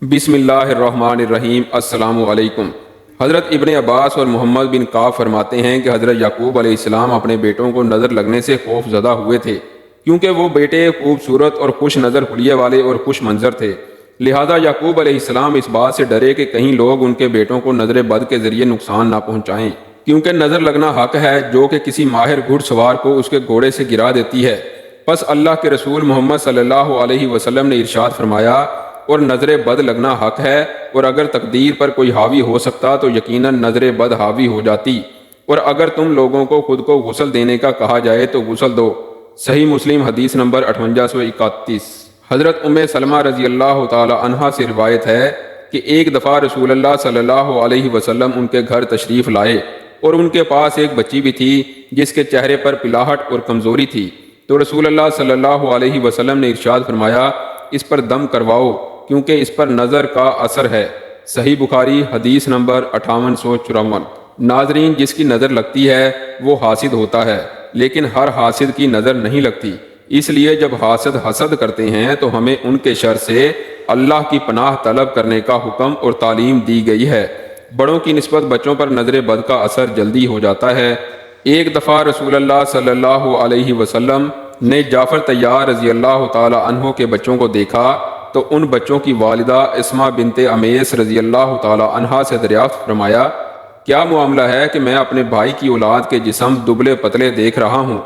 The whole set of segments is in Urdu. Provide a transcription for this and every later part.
بسم اللہ الرحمن الرحیم۔ السلام علیکم۔ حضرت ابن عباس اور محمد بن کعب فرماتے ہیں کہ حضرت یعقوب علیہ السلام اپنے بیٹوں کو نظر لگنے سے خوف زدہ ہوئے تھے، کیونکہ وہ بیٹے خوبصورت اور خوش نظر حلیے والے اور خوش منظر تھے۔ لہذا یعقوب علیہ السلام اس بات سے ڈرے کہ کہیں لوگ ان کے بیٹوں کو نظر بد کے ذریعے نقصان نہ پہنچائیں، کیونکہ نظر لگنا حق ہے جو کہ کسی ماہر گھڑ سوار کو اس کے گھوڑے سے گرا دیتی ہے۔ پس اللہ کے رسول محمد صلی اللہ علیہ وسلم نے ارشاد فرمایا، اور نظر بد لگنا حق ہے، اور اگر تقدیر پر کوئی حاوی ہو سکتا تو یقیناً نظر بد حاوی ہو جاتی، اور اگر تم لوگوں کو خود کو غسل دینے کا کہا جائے تو غسل دو۔ صحیح مسلم حدیث نمبر 5831۔ حضرت ام سلمہ رضی اللہ تعالی عنہا سے روایت ہے کہ ایک دفعہ رسول اللہ صلی اللہ علیہ وسلم ان کے گھر تشریف لائے، اور ان کے پاس ایک بچی بھی تھی جس کے چہرے پر پلاہٹ اور کمزوری تھی، تو رسول اللہ صلی اللہ علیہ وسلم نے ارشاد فرمایا، اس پر دم کرواؤ کیونکہ اس پر نظر کا اثر ہے۔ صحیح بخاری حدیث نمبر 5854۔ ناظرین، جس کی نظر لگتی ہے وہ حاسد ہوتا ہے، لیکن ہر حاسد کی نظر نہیں لگتی، اس لیے جب حاسد حسد کرتے ہیں تو ہمیں ان کے شر سے اللہ کی پناہ طلب کرنے کا حکم اور تعلیم دی گئی ہے۔ بڑوں کی نسبت بچوں پر نظر بد کا اثر جلدی ہو جاتا ہے۔ ایک دفعہ رسول اللہ صلی اللہ علیہ وسلم نے جعفر طیار رضی اللہ تعالی عنہ کے بچوں کو دیکھا تو ان بچوں کی والدہ اسماء بنت امیس رضی اللہ تعالی عنہا سے دریافت فرمایا، کیا معاملہ ہے کہ میں اپنے بھائی کی اولاد کے جسم دبلے پتلے دیکھ رہا ہوں؟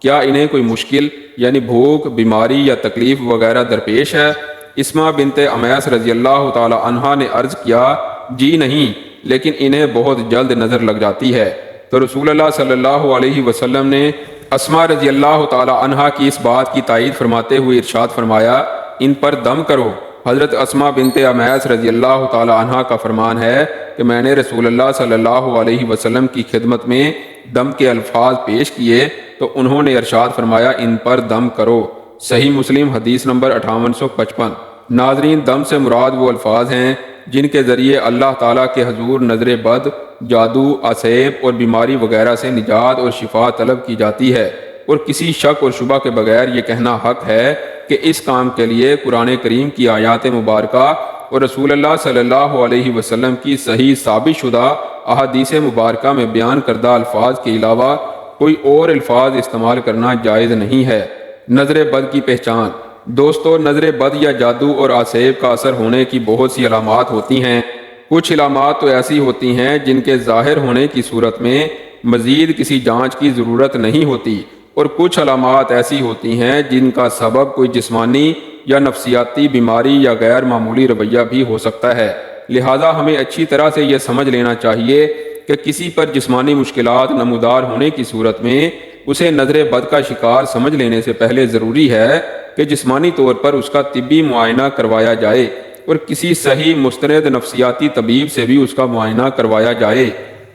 کیا انہیں کوئی مشکل یعنی بھوک، بیماری یا تکلیف وغیرہ درپیش ہے؟ اسماء بنت امیس رضی اللہ تعالی عنہا نے عرض کیا، جی نہیں، لیکن انہیں بہت جلد نظر لگ جاتی ہے۔ تو رسول اللہ صلی اللہ علیہ وسلم نے اسماء رضی اللہ تعالی عنہا کی اس بات کی تائید فرماتے ہوئے ارشاد فرمایا، ان پر دم کرو۔ حضرت اسماء بنت امیس رضی اللہ تعالی عنہا کا فرمان ہے کہ میں نے رسول اللہ صلی اللہ علیہ وسلم کی خدمت میں دم کے الفاظ پیش کیے تو انہوں نے ارشاد فرمایا، ان پر دم کرو۔ صحیح مسلم حدیث نمبر 5855۔ ناظرین، دم سے مراد وہ الفاظ ہیں جن کے ذریعے اللہ تعالیٰ کے حضور نظر بد، جادو، عصیب اور بیماری وغیرہ سے نجات اور شفا طلب کی جاتی ہے، اور کسی شک اور شبہ کے بغیر یہ کہنا حق ہے کہ اس کام کے لیے قرآن کریم کی آیات مبارکہ اور رسول اللہ صلی اللہ علیہ وسلم کی صحیح ثابت شدہ احادیث مبارکہ میں بیان کردہ الفاظ کے علاوہ کوئی اور الفاظ استعمال کرنا جائز نہیں ہے۔ نظر بد کی پہچان۔ دوستو، نظر بد یا جادو اور عصیب کا اثر ہونے کی بہت سی علامات ہوتی ہیں۔ کچھ علامات تو ایسی ہوتی ہیں جن کے ظاہر ہونے کی صورت میں مزید کسی جانچ کی ضرورت نہیں ہوتی، اور کچھ علامات ایسی ہوتی ہیں جن کا سبب کوئی جسمانی یا نفسیاتی بیماری یا غیر معمولی رویہ بھی ہو سکتا ہے۔ لہٰذا ہمیں اچھی طرح سے یہ سمجھ لینا چاہیے کہ کسی پر جسمانی مشکلات نمودار ہونے کی صورت میں اسے نظر بد کا شکار سمجھ لینے سے پہلے ضروری ہے کہ جسمانی طور پر اس کا طبی معائنہ کروایا جائے، اور کسی صحیح مستند نفسیاتی طبیب سے بھی اس کا معائنہ کروایا جائے،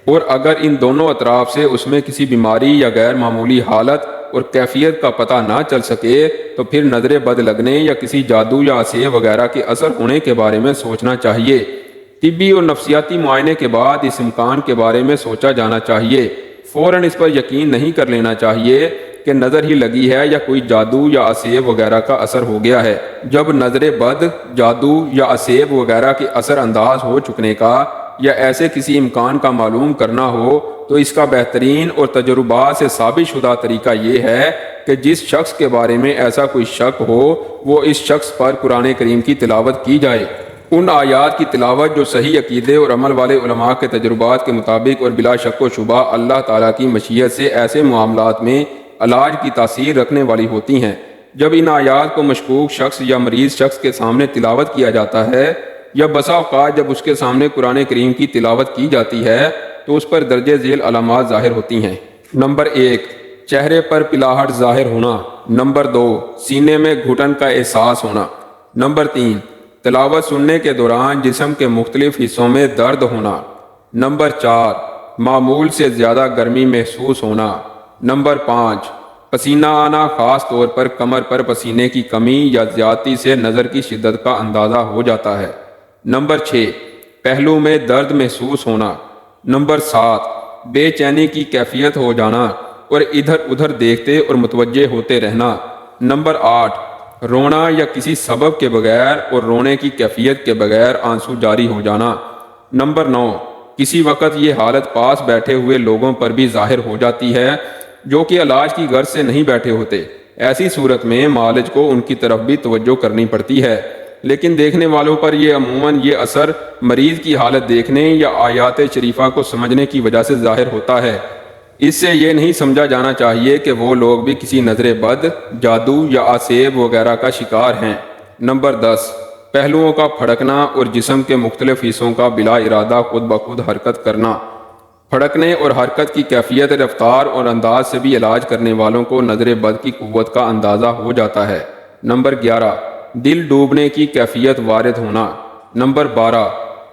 اور اگر ان دونوں اطراف سے اس میں کسی بیماری یا غیر معمولی حالت اور کیفیت کا پتہ نہ چل سکے تو پھر نظر بد لگنے یا کسی جادو یا عصیب وغیرہ کے اثر ہونے کے بارے میں سوچنا چاہیے۔ طبی اور نفسیاتی معائنے کے بعد اس امکان کے بارے میں سوچا جانا چاہیے۔ فوراً اس پر یقین نہیں کر لینا چاہیے کہ نظر ہی لگی ہے یا کوئی جادو یا عصیب وغیرہ کا اثر ہو گیا ہے۔ جب نظر بد، جادو یا عصیب وغیرہ کے اثر انداز ہو چکنے کا یا ایسے کسی امکان کا معلوم کرنا ہو تو اس کا بہترین اور تجربات سے ثابت شدہ طریقہ یہ ہے کہ جس شخص کے بارے میں ایسا کوئی شک ہو وہ اس شخص پر قرآن کریم کی تلاوت کی جائے۔ ان آیات کی تلاوت جو صحیح عقیدے اور عمل والے علماء کے تجربات کے مطابق اور بلا شک و شبہ اللہ تعالیٰ کی مشیت سے ایسے معاملات میں علاج کی تاثیر رکھنے والی ہوتی ہیں۔ جب ان آیات کو مشکوک شخص یا مریض شخص کے سامنے تلاوت کیا جاتا ہے، یا بسا اوقات جب اس کے سامنے قرآن کریم کی تلاوت کی جاتی ہے تو اس پر درجہ ذیل علامات ظاہر ہوتی ہیں۔ نمبر 1، چہرے پر پلاہٹ ظاہر ہونا۔ نمبر 2، سینے میں گھٹن کا احساس ہونا۔ نمبر 3، تلاوت سننے کے دوران جسم کے مختلف حصوں میں درد ہونا۔ نمبر 4، معمول سے زیادہ گرمی محسوس ہونا۔ نمبر 5، پسینہ آنا، خاص طور پر کمر پر پسینے کی کمی یا زیادتی سے نظر کی شدت کا اندازہ ہو جاتا ہے۔ نمبر 6، پہلو میں درد محسوس ہونا۔ نمبر 7، بے چینی کی کیفیت ہو جانا اور ادھر ادھر دیکھتے اور متوجہ ہوتے رہنا۔ نمبر 8، رونا یا کسی سبب کے بغیر اور رونے کی کیفیت کے بغیر آنسو جاری ہو جانا۔ نمبر 9، کسی وقت یہ حالت پاس بیٹھے ہوئے لوگوں پر بھی ظاہر ہو جاتی ہے جو کہ علاج کی غرض سے نہیں بیٹھے ہوتے۔ ایسی صورت میں معالج کو ان کی طرف بھی توجہ کرنی پڑتی ہے، لیکن دیکھنے والوں پر یہ عموماً یہ اثر مریض کی حالت دیکھنے یا آیات شریفہ کو سمجھنے کی وجہ سے ظاہر ہوتا ہے۔ اس سے یہ نہیں سمجھا جانا چاہیے کہ وہ لوگ بھی کسی نظر بد، جادو یا آسیب وغیرہ کا شکار ہیں۔ نمبر 10، پہلوؤں کا پھڑکنا اور جسم کے مختلف حصوں کا بلا ارادہ خود بخود حرکت کرنا۔ پھڑکنے اور حرکت کی کیفیت، رفتار اور انداز سے بھی علاج کرنے والوں کو نظر بد کی قوت کا اندازہ ہو جاتا ہے۔ نمبر 11، دل ڈوبنے کی کیفیت وارد ہونا۔ نمبر 12،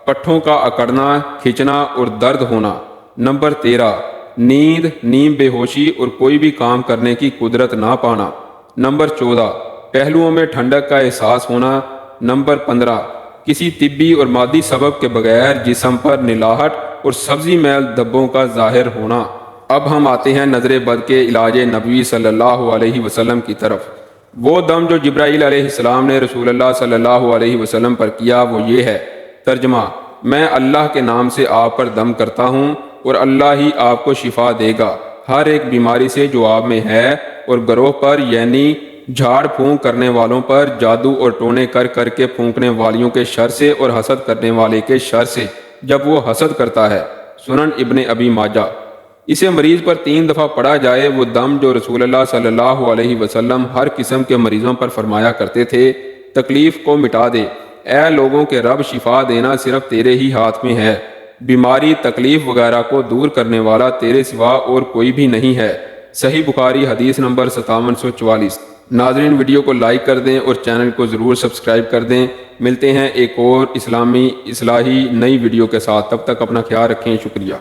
پٹھوں کا اکڑنا، کھچنا اور درد ہونا۔ نمبر 13، نیند، نیم بے ہوشی اور کوئی بھی کام کرنے کی قدرت نہ پانا۔ نمبر 14، پہلوؤں میں ٹھنڈک کا احساس ہونا۔ نمبر 15، کسی طبی اور مادی سبب کے بغیر جسم پر نلاہٹ اور سبزی میل دھبوں کا ظاہر ہونا۔ اب ہم آتے ہیں نظر بد کے علاج نبوی صلی اللہ علیہ وسلم کی طرف۔ وہ دم جو جبرائیل علیہ السلام نے رسول اللہ صلی اللہ علیہ وسلم پر کیا وہ یہ ہے۔ ترجمہ: میں اللہ کے نام سے آپ پر دم کرتا ہوں اور اللہ ہی آپ کو شفا دے گا ہر ایک بیماری سے جو آپ میں ہے، اور گروہ پر یعنی جھاڑ پھونک کرنے والوں پر، جادو اور ٹونے کر کر کے پھونکنے والیوں کے شر سے اور حسد کرنے والے کے شر سے جب وہ حسد کرتا ہے۔ سنن ابن ابی ماجہ۔ اسے مریض پر 3 دفعہ پڑھا جائے، وہ دم جو رسول اللہ صلی اللہ علیہ وسلم ہر قسم کے مریضوں پر فرمایا کرتے تھے، تکلیف کو مٹا دے۔ اے لوگوں کے رب، شفا دینا صرف تیرے ہی ہاتھ میں ہے، بیماری، تکلیف وغیرہ کو دور کرنے والا تیرے سوا اور کوئی بھی نہیں ہے۔ صحیح بخاری حدیث نمبر 5744۔ ناظرین، ویڈیو کو لائک کر دیں اور چینل کو ضرور سبسکرائب کر دیں۔ ملتے ہیں ایک اور اسلامی اصلاحی نئی ویڈیو کے ساتھ، تب تک اپنا خیال رکھیں، شکریہ۔